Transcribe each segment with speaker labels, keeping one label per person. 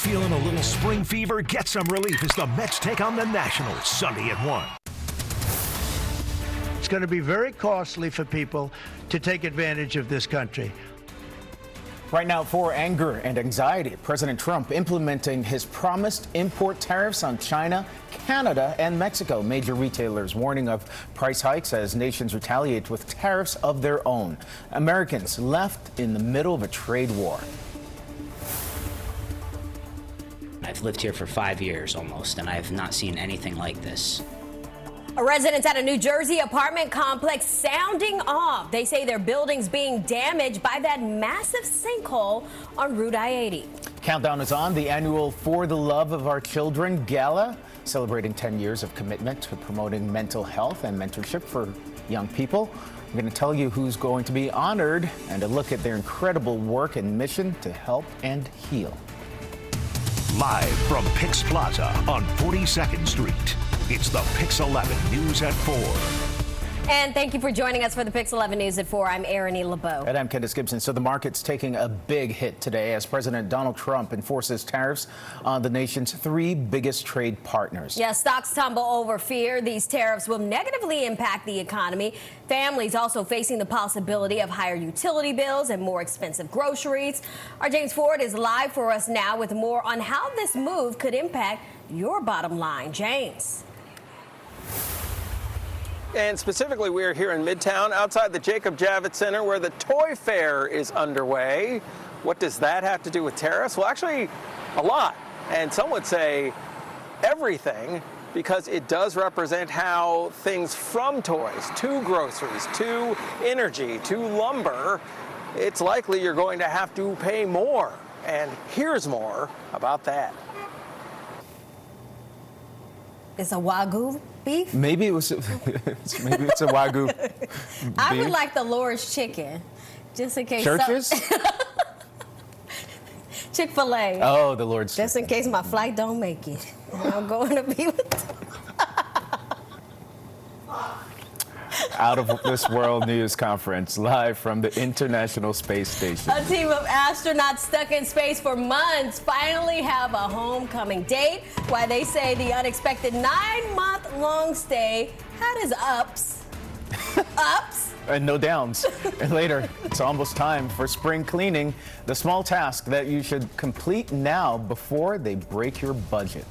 Speaker 1: Feeling a little spring fever? Get some relief as the Mets take on the Nationals Sunday at 1.
Speaker 2: It's going to be very costly for people to take advantage of this country.
Speaker 3: Right now, for anger and anxiety, President Trump implementing his promised import tariffs on China, Canada, and Mexico. Major retailers warning of price hikes as nations retaliate with tariffs of their own. Americans left in the middle of a trade war.
Speaker 4: I've lived here for 5 years almost, and I have not seen anything like this.
Speaker 5: Residents at a New Jersey apartment complex sounding off. They say their building's being damaged by that massive sinkhole on Route I-80.
Speaker 3: Countdown is on. The annual For the Love of Our Children Gala, celebrating 10 years of commitment to promoting mental health and mentorship for young people. We're going to tell you who's going to be honored and a look at their incredible work and mission to help and heal.
Speaker 1: Live from PIX Plaza on 42nd Street, it's the PIX 11 News at 4.
Speaker 5: And thank you for joining us for the PIX 11 News at 4. I'm Erin E. LeBeau.
Speaker 3: And I'm Kendis Gibson. So the market's taking a big hit today as President Donald Trump enforces tariffs on the nation's 3 biggest trade partners.
Speaker 5: Yeah, stocks tumble over fear these tariffs will negatively impact the economy. Families also facing the possibility of higher utility bills and more expensive groceries. Our James Ford is live for us now with more on how this move could impact your bottom line. James.
Speaker 6: And specifically, we are here in Midtown outside the Jacob Javits Center where the toy fair is underway. What does that have to do with tariffs? Well, actually, a lot. And some would say everything, because it does represent how things from toys to groceries to energy to lumber, it's likely you're going to have to pay more. And here's more about that.
Speaker 5: It's a Wagyu beef?
Speaker 3: Maybe it's a Wagyu beef.
Speaker 5: I would like the Lord's chicken, just in case.
Speaker 3: Churches?
Speaker 5: Chick-fil-A.
Speaker 3: Oh, the Lord's
Speaker 5: Just in case my flight don't make it. I'm going to be with
Speaker 3: Out of This World News Conference, live from the International Space Station.
Speaker 5: A team of astronauts stuck in space for months finally have a homecoming date. Why they say the unexpected 9-month-long stay had its ups. Ups.
Speaker 3: And no downs. And later, it's almost time for spring cleaning, the small task that you should complete now before they break your budget.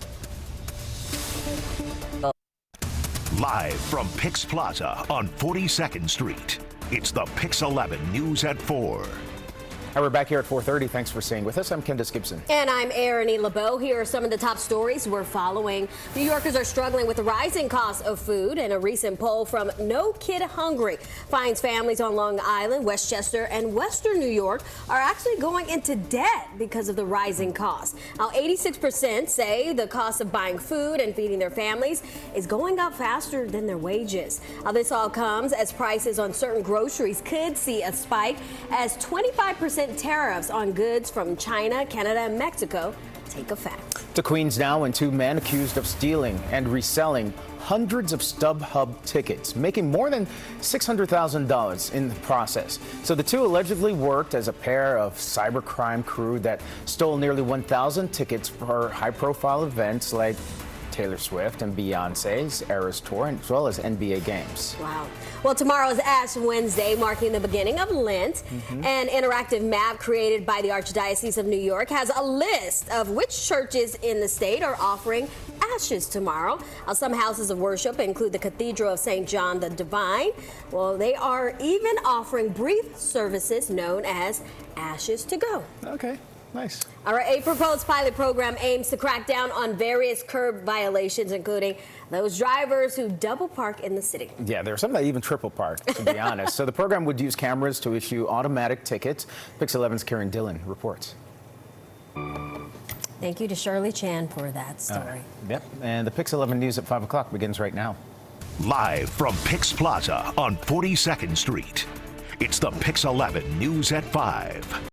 Speaker 1: Live from PIX Plaza on 42nd Street, it's the PIX 11 News at 4.
Speaker 3: And we're back here at 4:30. Thanks for staying with us. I'm Kendis Gibson.
Speaker 5: And I'm Erin E. LeBeau. Here are some of the top stories we're following. New Yorkers are struggling with the rising cost of food, and a recent poll from No Kid Hungry finds families on Long Island, Westchester, and Western New York are actually going into debt because of the rising costs. Now, 86% say the cost of buying food and feeding their families is going up faster than their wages. Now, this all comes as prices on certain groceries could see a spike as 25% tariffs on goods from China, Canada, and Mexico take effect.
Speaker 3: To Queens now, and 2 men accused of stealing and reselling hundreds of StubHub tickets, making more than $600,000 in the process. So the 2 allegedly worked as a pair of cybercrime crew that stole nearly 1,000 tickets for high-profile events like Taylor Swift and Beyonce's Eras Tour, as well as NBA games.
Speaker 5: Wow. Well, tomorrow is Ash Wednesday, marking the beginning of Lent. An interactive map created by the Archdiocese of New York has a list of which churches in the state are offering ashes tomorrow. Some houses of worship include the Cathedral of St. John the Divine. Well, they are even offering brief services known as Ashes to Go.
Speaker 3: Okay. Nice.
Speaker 5: All right, a proposed pilot program aims to crack down on various curb violations, including those drivers who double park in the city.
Speaker 3: Yeah, there are some that even triple park, to be honest. So the program would use cameras to issue automatic tickets. PIX 11's Karen Dillon reports.
Speaker 5: Thank you to Shirley Chan for that story.
Speaker 3: Yep, and the PIX 11 News at 5 o'clock begins right now.
Speaker 1: Live from PIX Plaza on 42nd Street, it's the PIX 11 News at 5.